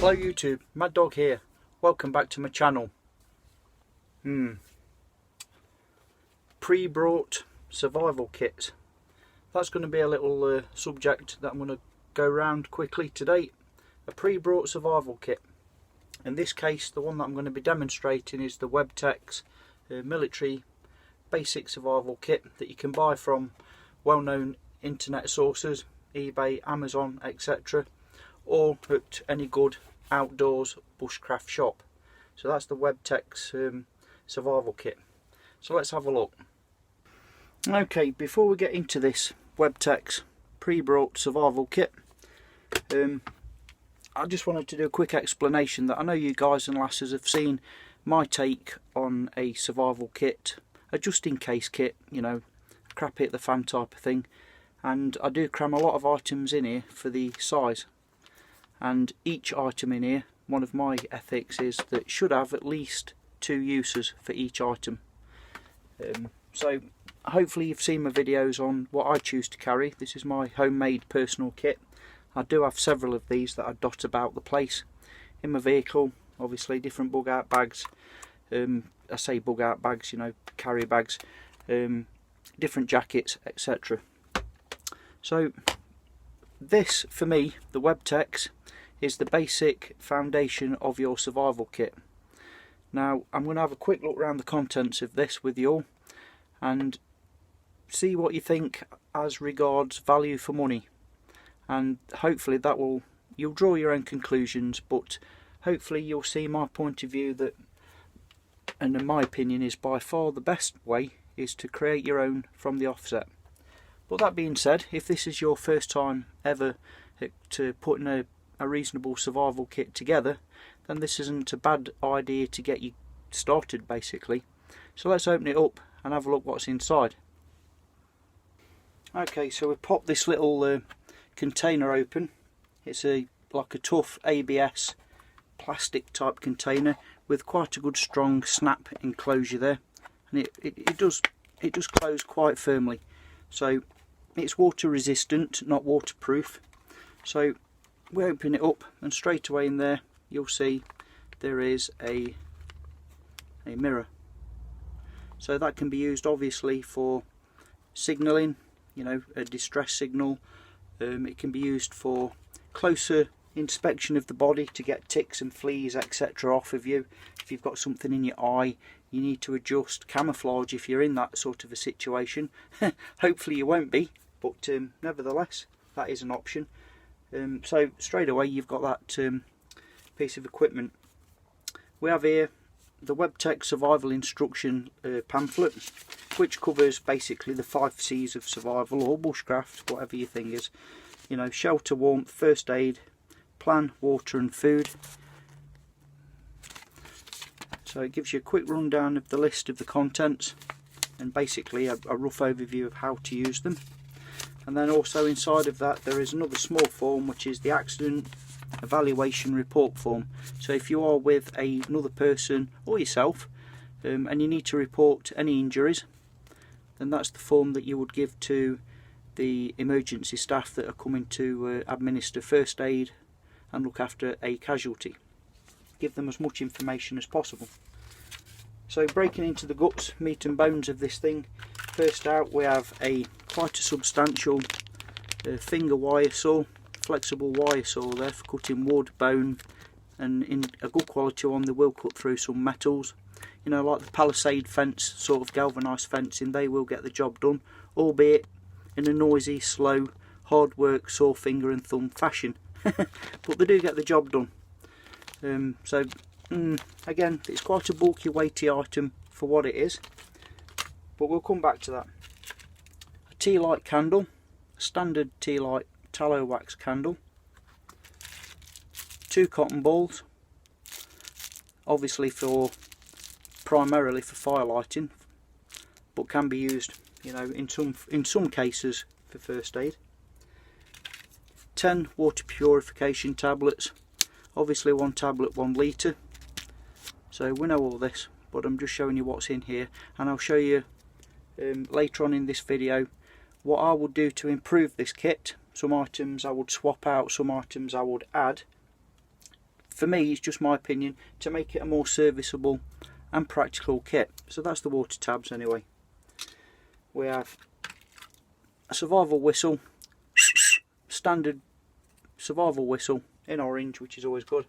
Hello YouTube, Mad Dog here. Welcome back to my channel. Pre-brought survival kit. That's going to be a little subject that I'm going to go around quickly today. A pre-brought survival kit. In this case, the one that I'm going to be demonstrating is the Webtex military basic survival kit that you can buy from well-known internet sources, eBay, Amazon, etc., or at any good outdoors bushcraft shop. So that's the Webtex survival kit. So let's have a look. Okay, before we get into this Webtex pre-brought survival kit, I just wanted to do a quick explanation that I know you guys and lasses have seen my take on a survival kit, a just in case kit, you know, crap hit the fan type of thing, and I do cram a lot of items in here for the size. And each item in here, one of my ethics is that it should have at least 2 uses for each item. So hopefully you've seen my videos on what I choose to carry. This is my homemade personal kit. I do have several of these that I dot about the place in my vehicle. Obviously different bug out bags, I say bug out bags, you know, carry bags, different jackets, etc. So this, for me, the Webtex, is the basic foundation of your survival kit. Now I'm going to have a quick look around the contents of this with you all and see what you think as regards value for money, and hopefully that will, you'll draw your own conclusions, but hopefully you'll see my point of view that, and in my opinion, is by far the best way is to create your own from the offset. But that being said, if this is your first time ever to putting a reasonable survival kit together, then this isn't a bad idea to get you started basically. So let's open it up and have a look what's inside. Okay, so we pop this little container open. It's like a tough ABS plastic type container with quite a good strong snap enclosure there, and it does close quite firmly. So it's water resistant, not waterproof. So we open it up and straight away in there you'll see there is a mirror. So that can be used obviously for signalling, you know, a distress signal. It can be used for closer inspection of the body to get ticks and fleas, etc. off of you. If you've got something in your eye, you need to adjust camouflage if you're in that sort of a situation. Hopefully you won't be, but nevertheless that is an option. So straight away you've got that piece of equipment. We have here the Webtex survival instruction pamphlet, which covers basically the 5 C's of survival or bushcraft, whatever your thing is. You know, shelter, warmth, first aid, plan, water and food. So it gives you a quick rundown of the list of the contents and basically a rough overview of how to use them. And then also inside of that there is another small form, which is the accident evaluation report form. So if you are with another person or yourself and you need to report any injuries, then that's the form that you would give to the emergency staff that are coming to administer first aid and look after a casualty. Give them as much information as possible. So breaking into the guts, meat and bones of this thing, first out we have quite a substantial finger wire saw, flexible wire saw there for cutting wood, bone, and in a good quality one they will cut through some metals. You know, like the palisade fence, sort of galvanised fencing, they will get the job done, albeit in a noisy, slow, hard work saw finger and thumb fashion. But they do get the job done. Again, it's quite a bulky, weighty item for what it is, but we'll come back to that. A tea light candle, a standard tea light tallow wax candle, 2 cotton balls, obviously primarily for fire lighting, but can be used, you know, in some cases for first aid. 10 water purification tablets, obviously 1 tablet 1 litre. So we know all this, but I'm just showing you what's in here, and I'll show you later on in this video what I would do to improve this kit. Some items I would swap out, some items I would add for me, it's just my opinion, to make it a more serviceable and practical kit. So that's the water tabs anyway. We have a survival whistle, standard survival whistle in orange, which is always good.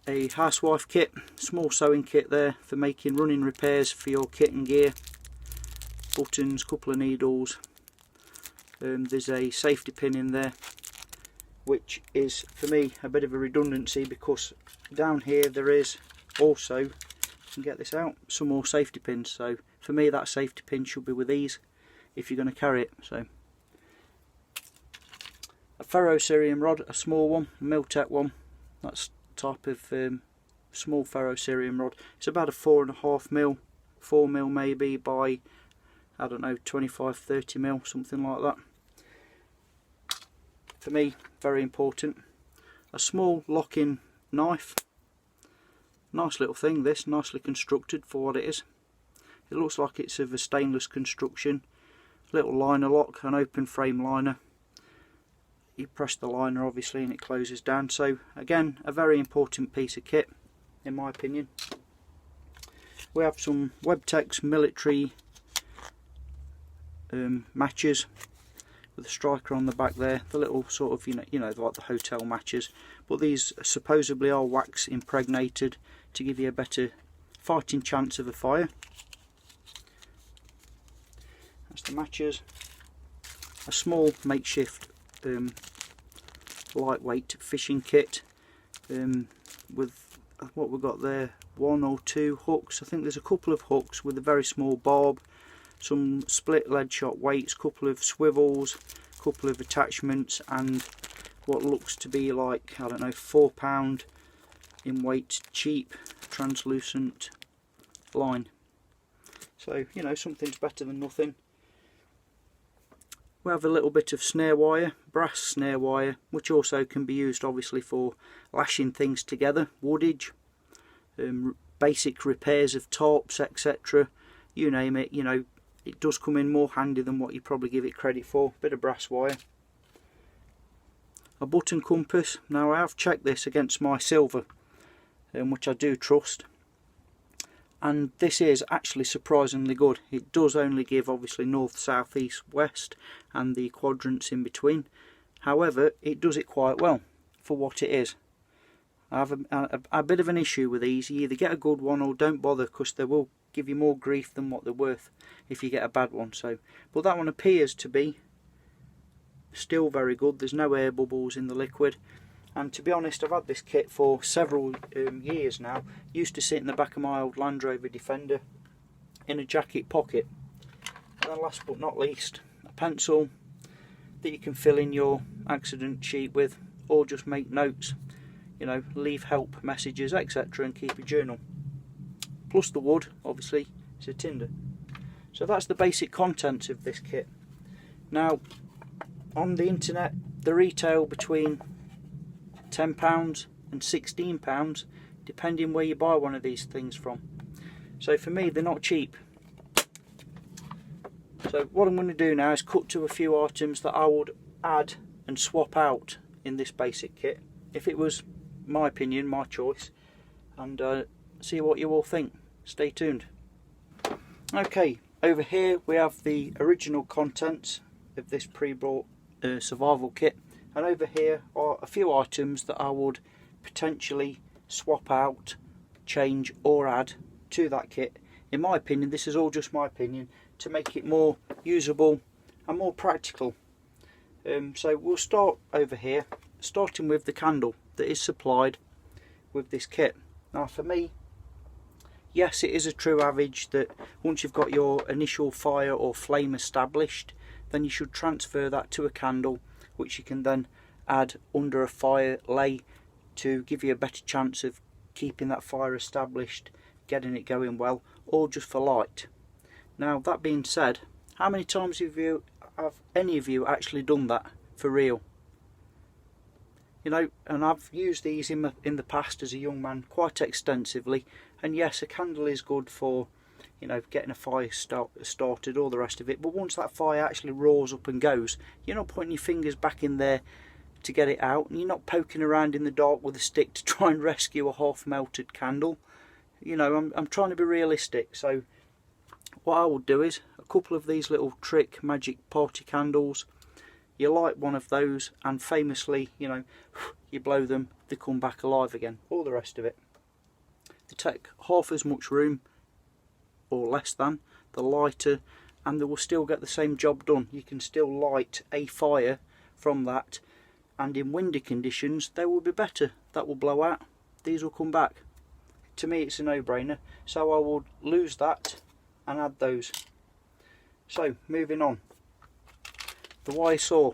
A housewife kit, small sewing kit there for making running repairs for your kit and gear. Buttons, couple of needles. There's a safety pin in there, which is for me a bit of a redundancy, because down here there is also, you can get this out, some more safety pins. So for me that safety pin should be with these if you're going to carry it. So a ferrocerium rod, a small one, a Miltech one. That's type of small ferrocerium rod. It's about a 4.5mm, 4mm maybe by, I don't know, 25-30mm, something like that. For me, very important. A small lock-in knife. Nice little thing this, nicely constructed for what it is. It looks like it's of a stainless construction. Little liner lock, an open frame liner. You press the liner obviously and it closes down. So again, a very important piece of kit in my opinion. We have some Webtex military matches with a striker on the back there. The little sort of, you know, like the hotel matches, but these supposedly are wax impregnated to give you a better fighting chance of a fire. That's the matches. A small makeshift lightweight fishing kit with what we've got there, 1 or 2 hooks. I think there's a couple of hooks with a very small barb, some split lead shot weights, couple of swivels, couple of attachments, and what looks to be like, I don't know, £4 in weight, cheap translucent line. So, you know, something's better than nothing. We have a little bit of snare wire, brass snare wire, which also can be used obviously for lashing things together, woodage, basic repairs of tarps, etc. You name it, you know, it does come in more handy than what you probably give it credit for. Bit of brass wire. A button compass. Now I have checked this against my silver, which I do trust, and this is actually surprisingly good. It does only give obviously north, south, east, west and the quadrants in between. However, it does it quite well for what it is. I have a bit of an issue with these. You either get a good one or don't bother, because they will give you more grief than what they're worth if you get a bad one. So, but that one appears to be still very good. There's no air bubbles in the liquid. And to be honest, I've had this kit for several years now. Used to sit in the back of my old Land Rover Defender in a jacket pocket. And then last but not least, a pencil that you can fill in your accident sheet with, or just make notes, you know, leave help messages, etc., and keep a journal. Plus the wood, obviously, it's a tinder. So that's the basic contents of this kit. Now, on the internet, they retail between £10 and £16, depending where you buy one of these things from. So for me, they're not cheap. So what I'm going to do now is cut to a few items that I would add and swap out in this basic kit, if it was my opinion, my choice, and see what you all think. Stay tuned. Okay, over here we have the original contents of this pre-bought survival kit, and over here are a few items that I would potentially swap out, change or add to that kit. In my opinion, this is all just my opinion, to make it more usable and more practical. So we'll start over here, starting with the candle that is supplied with this kit. Now for me, yes, it is a true adage that once you've got your initial fire or flame established, then you should transfer that to a candle, which you can then add under a fire lay to give you a better chance of keeping that fire established, getting it going well, or just for light. Now that being said, how many times have any of you actually done that for real? You know, and I've used these in the past as a young man quite extensively, and yes, a candle is good for, you know, getting a fire started, all the rest of it, but once that fire actually roars up and goes, you're not putting your fingers back in there to get it out, and you're not poking around in the dark with a stick to try and rescue a half melted candle. You know, I'm trying to be realistic. So what I would do is a couple of these little Trick magic party candles. You light one of those, and famously, you know, you blow them, they come back alive again. All the rest of it, they take half as much room or less than the lighter, and they will still get the same job done. You can still light a fire from that, and in windy conditions they will be better. That will blow out, these will come back. To me it's a no-brainer, so I would lose that and add those. So moving on, the wire saw.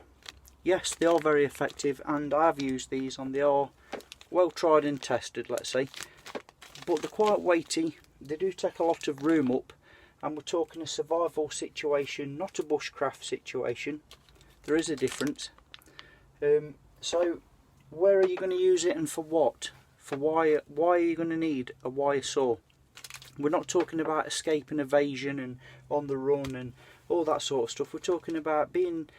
Yes, they are very effective, and I have used these, and they are well tried and tested, let's say, but they're quite weighty. They do take a lot of room up, and we're talking a survival situation, not a bushcraft situation. There is a difference. So where are you going to use it, and for what? For why are you going to need a wire saw? We're not talking about escape and evasion and on the run and all that sort of stuff. We're talking about being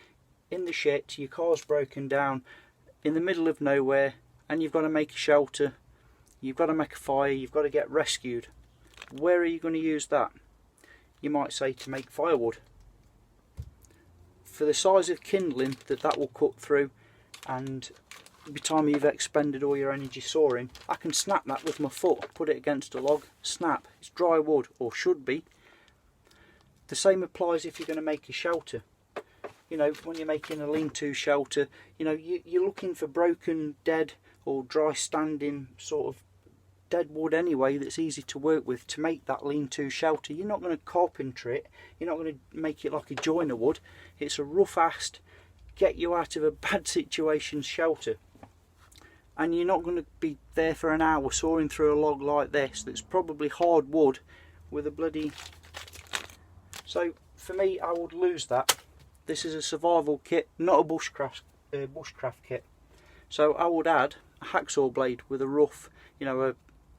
in the shit, your car's broken down in the middle of nowhere, and you've got to make a shelter, you've got to make a fire, you've got to get rescued. Where are you going to use that? You might say to make firewood. For the size of kindling that will cut through, and by the time you've expended all your energy sawing, I can snap that with my foot, put it against a log, snap, it's dry wood, or should be. The same applies if you're going to make a shelter. You know, when you're making a lean-to shelter, you know, you're looking for broken, dead, or dry standing sort of dead wood anyway that's easy to work with to make that lean-to shelter. You're not going to carpenter it, you're not going to make it like a joiner would. It's a rough-assed, get you out of a bad situation shelter. And you're not going to be there for an hour sawing through a log like this that's probably hard wood with a bloody... So for me, I would lose that. This is a survival kit, not a bushcraft kit. So I would add a hacksaw blade with a rough, you know,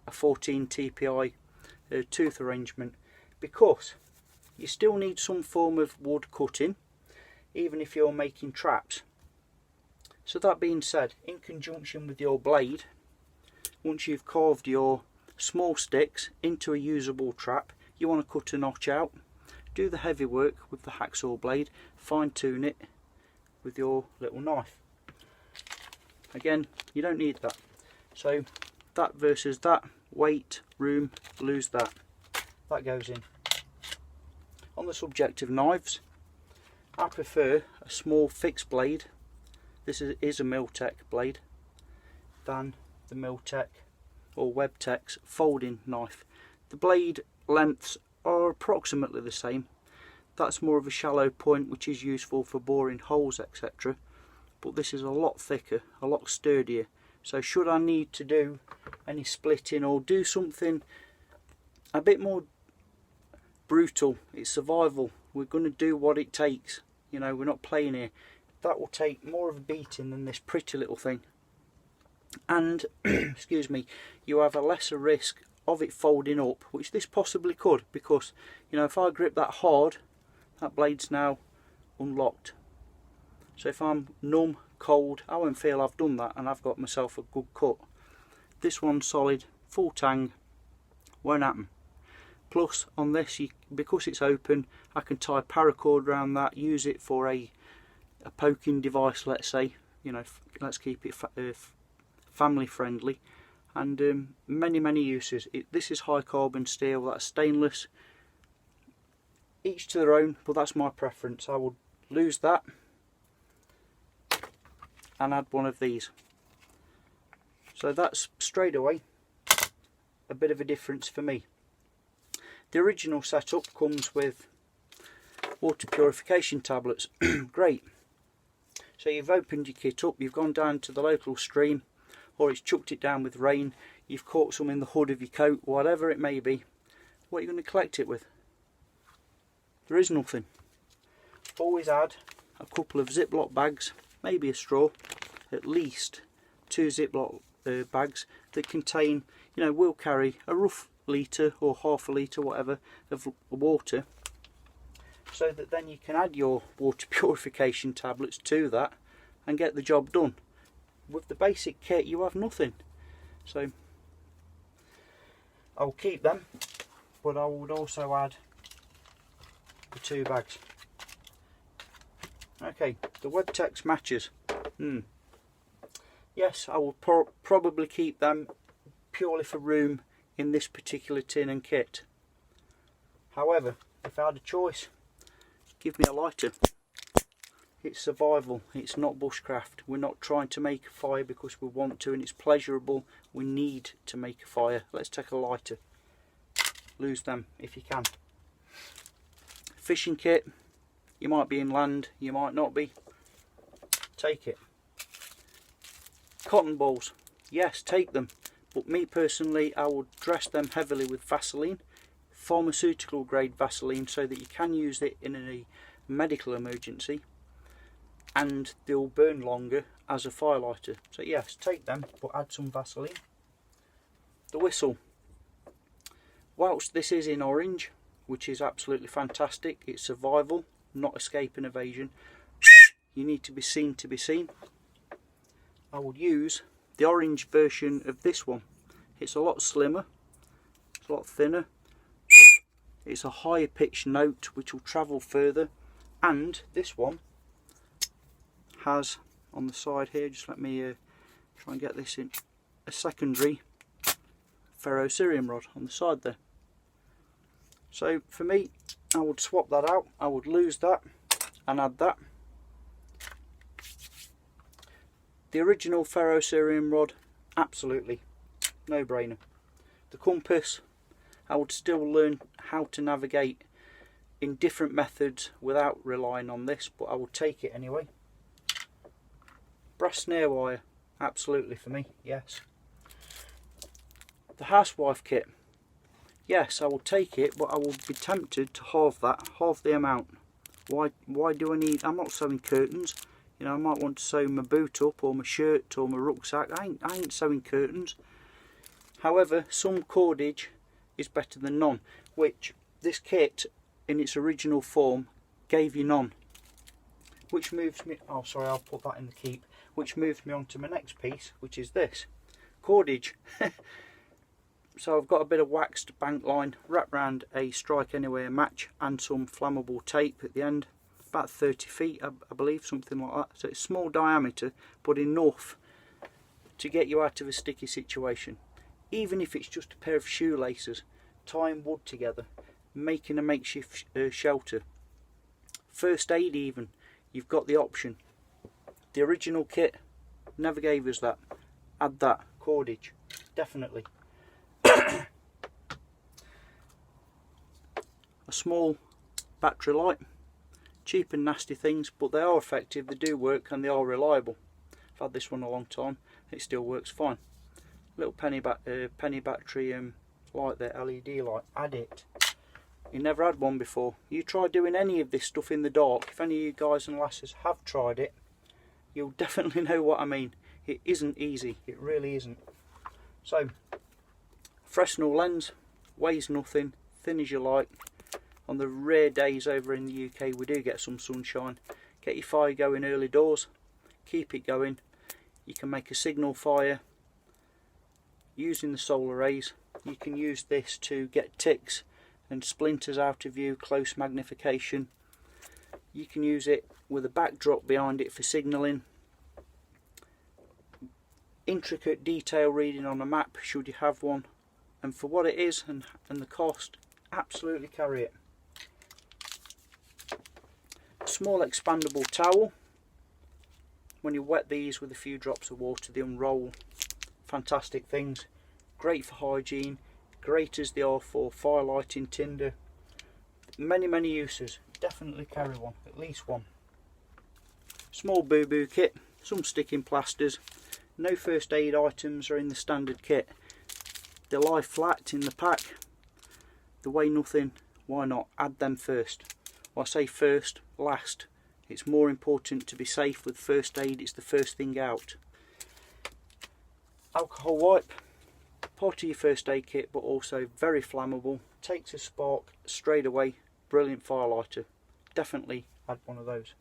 a 14 TPI tooth arrangement, because you still need some form of wood cutting, even if you're making traps. So that being said, in conjunction with your blade, once you've carved your small sticks into a usable trap, you want to cut a notch out. Do the heavy work with the hacksaw blade, fine tune it with your little knife. Again, you don't need that. So that versus that, weight, room, lose that. That goes in. On the subject of knives, I prefer a small fixed blade. This is a Miltech blade, than the Miltech or Webtech's folding knife. The blade lengths are approximately the same. That's more of a shallow point, which is useful for boring holes, etc. But this is a lot thicker, a lot sturdier. So should I need to do any splitting or do something a bit more brutal, it's survival, we're going to do what it takes. You know, we're not playing here. That will take more of a beating than this pretty little thing. And, excuse me, you have a lesser risk of it folding up, which this possibly could, because, you know, if I grip that hard, that blade's now unlocked. So if I'm numb, cold, I won't feel I've done that and I've got myself a good cut. This one's solid, full tang, won't happen. Plus on this, because it's open, I can tie paracord around that, use it for a poking device, let's say. You know, let's keep it family friendly, and many uses. This is high carbon steel, that's stainless. Each to their own, but that's my preference. I would lose that and add one of these. So that's straight away a bit of a difference for me. The original setup comes with water purification tablets. Great. So you've opened your kit up, you've gone down to the local stream, or it's chucked it down with rain, you've caught some in the hood of your coat, whatever it may be. What are you going to collect it with? There is nothing. Always add a couple of Ziploc bags, maybe a straw, at least 2 Ziploc bags that contain, you know, will carry a rough litre or half a litre, whatever, of water, so that then you can add your water purification tablets to that and get the job done. with the basic kit you have nothing. So I'll keep them, but I would also add the 2 bags. Okay, the Webtex matches. Yes, I will probably keep them purely for room in this particular tin and kit. However, if I had a choice, give me a lighter. It's survival, it's not bushcraft. We're not trying to make a fire because we want to and it's pleasurable. We need to make a fire. Let's take a lighter. Lose them if you can. Fishing kit, you might be inland, you might not be. Take it. Cotton balls, yes, take them. But me personally, I would dress them heavily with Vaseline, pharmaceutical grade Vaseline, so that you can use it in a medical emergency and they'll burn longer as a firelighter. So yes, take them, but add some Vaseline. The whistle. Whilst this is in orange, which is absolutely fantastic, it's survival, not escape and evasion. You need to be seen to be seen. I would use the orange version of this one. It's a lot slimmer, it's a lot thinner, it's a higher pitched note which will travel further, and this one has on the side here, just let me try and get this in, a secondary ferrocerium rod on the side there. So for me, I would swap that out, I would lose that and add that. The original ferrocerium rod, absolutely, no brainer. The compass, I would still learn how to navigate in different methods without relying on this, but I would take it anyway. Brass snare wire, absolutely for me, yes. The housewife kit, yes, I will take it, but I will be tempted to halve that, halve the amount. Why do I need, I'm not sewing curtains. You know, I might want to sew my boot up or my shirt or my rucksack. I ain't sewing curtains. However, some cordage is better than none, which this kit in its original form gave you none. Which moves me, oh sorry, I'll put that in the keep, which moves me on to my next piece, which is this. Cordage. So I've got a bit of waxed bank line wrapped around a Strike Anywhere match and some flammable tape at the end. About 30 feet, I believe, something like that. So it's small diameter, but enough to get you out of a sticky situation. Even if it's just a pair of shoelaces, tying wood together, making a makeshift shelter. First aid even, you've got the option. The original kit never gave us that. Add that, cordage, definitely. A small battery light. Cheap and nasty things, but they are effective, they do work and they are reliable. I've had this one a long time, it still works fine. Little penny battery light there, LED light, add it. You never had one before. You try doing any of this stuff in the dark, if any of you guys and lasses have tried it, you'll definitely know what I mean. It isn't easy, it really isn't. So, Fresnel lens, weighs nothing, thin as you like. On the rare days over in the UK we do get some sunshine. Get your fire going early doors, keep it going. You can make a signal fire using the solar rays. You can use this to get ticks and splinters out of view, close magnification. You can use it with a backdrop behind it for signalling. Intricate detail reading on a map should you have one, and for what it is and the cost, absolutely carry it. Small expandable towel. When you wet these with a few drops of water, they unroll. Fantastic things. Great for hygiene. Great as they are for firelighting, tinder. Many uses. Definitely carry one, at least one. Small boo-boo kit. Some sticking plasters. No first aid items are in the standard kit. They lie flat in the pack. They weigh nothing. Why not? Add them first. Well, I say first, last. It's more important to be safe with first aid. It's the first thing out. Alcohol wipe, part of your first aid kit, but also very flammable. Takes a spark straight away. Brilliant firelighter. Definitely add one of those.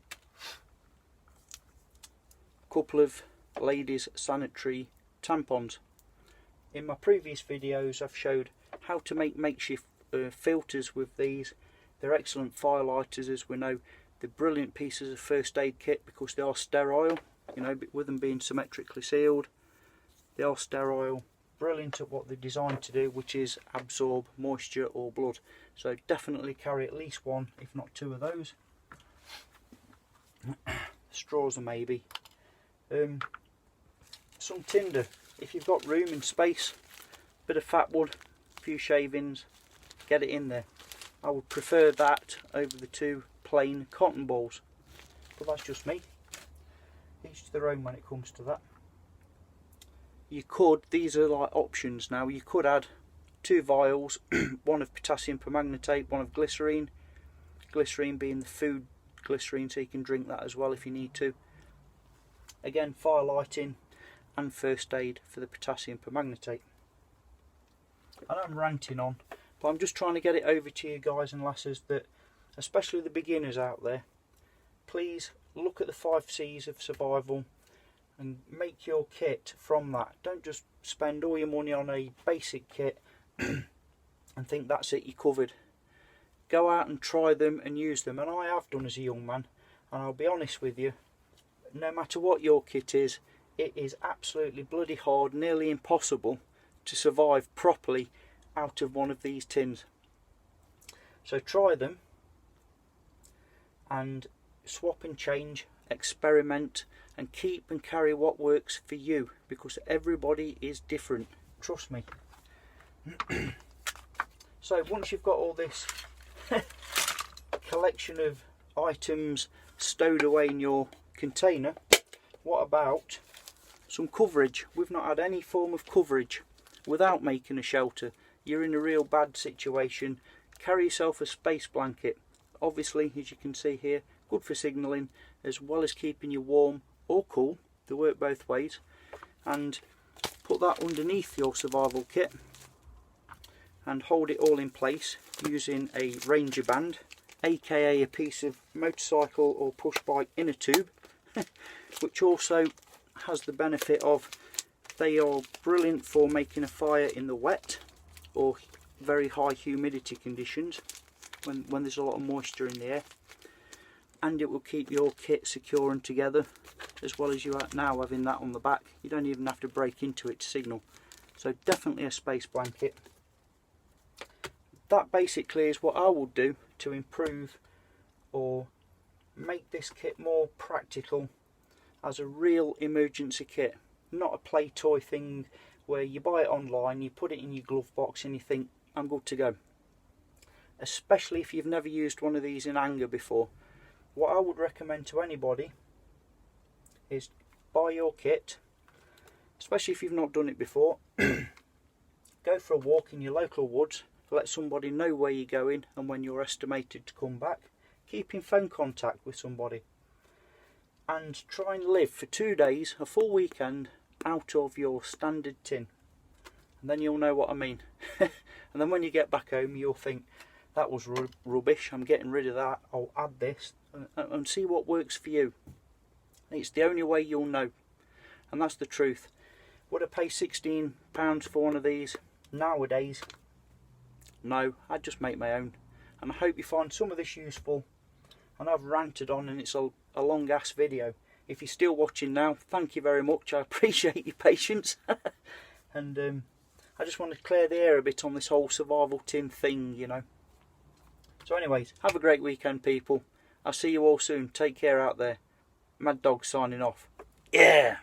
A couple of ladies sanitary tampons. In my previous videos I've showed how to make makeshift filters with these. They're excellent firelighters, as we know. They're brilliant pieces of first aid kit because they are sterile, you know, with them being symmetrically sealed. They are sterile, brilliant at what they're designed to do, which is absorb moisture or blood. So definitely carry at least one, if not two of those. Straws or maybe. Some tinder, if you've got room and space, bit of fat wood, a few shavings, get it in there. I would prefer that over the two plain cotton balls, but that's just me. Each to their own when it comes to that. You could, these are like options now, you could add 2 vials, one of potassium permagnetate, one of glycerine. Glycerine being the food glycerine, so you can drink that as well if you need to. Again, fire lighting and first aid for the potassium permagnetate. I know I'm ranting on, but I'm just trying to get it over to you guys and lasses that, especially the beginners out there, please look at the 5 C's of survival and make your kit from that. Don't just spend all your money on a basic kit and think that's it, you're covered. Go out and try them and use them, and I have done as a young man, and I'll be honest with you, no matter what your kit is, it is absolutely bloody hard, nearly impossible to survive properly out of one of these tins. So try them and swap and change, experiment, and keep and carry what works for you, because everybody is different, trust me. So once you've got all this collection of items stowed away in your container, what about some coverage? We've not had any form of coverage without making a shelter. You're in a real bad situation. Carry yourself a space blanket. Obviously, as you can see here, good for signalling as well as keeping you warm or cool. They work both ways. And put that underneath your survival kit and hold it all in place using a Ranger band, aka a piece of motorcycle or push bike inner tube, which also has the benefit of they are brilliant for making a fire in the wet or very high humidity conditions when there's a lot of moisture in the air, and it will keep your kit secure and together, as well as you are now having that on the back. You don't even have to break into it to signal. So definitely a space blanket. That basically is what I will do to improve or make this kit more practical as a real emergency kit, not a play toy thing where you buy it online, you put it in your glove box and you think, I'm good to go. Especially if you've never used one of these in anger before. What I would recommend to anybody is buy your kit, especially if you've not done it before. Go for a walk in your local woods, let somebody know where you're going and when you're estimated to come back. Keep in phone contact with somebody and try and live for 2 days, a full weekend, out of your standard tin, and then you'll know what I mean. And then when you get back home you'll think, that was rubbish, I'm getting rid of that, I'll add this, and see what works for you. It's the only way you'll know, and that's the truth. Would I pay £16 for one of these nowadays? No, I'd just make my own. And I hope you find some of this useful. And I've ranted on, and it's a long ass video. If you're still watching now, thank you very much, I appreciate your patience. And I just want to clear the air a bit on this whole survival tin thing, you know. So anyways, have a great weekend, people. I'll see you all soon. Take care out there. Mad Dog signing off. Yeah!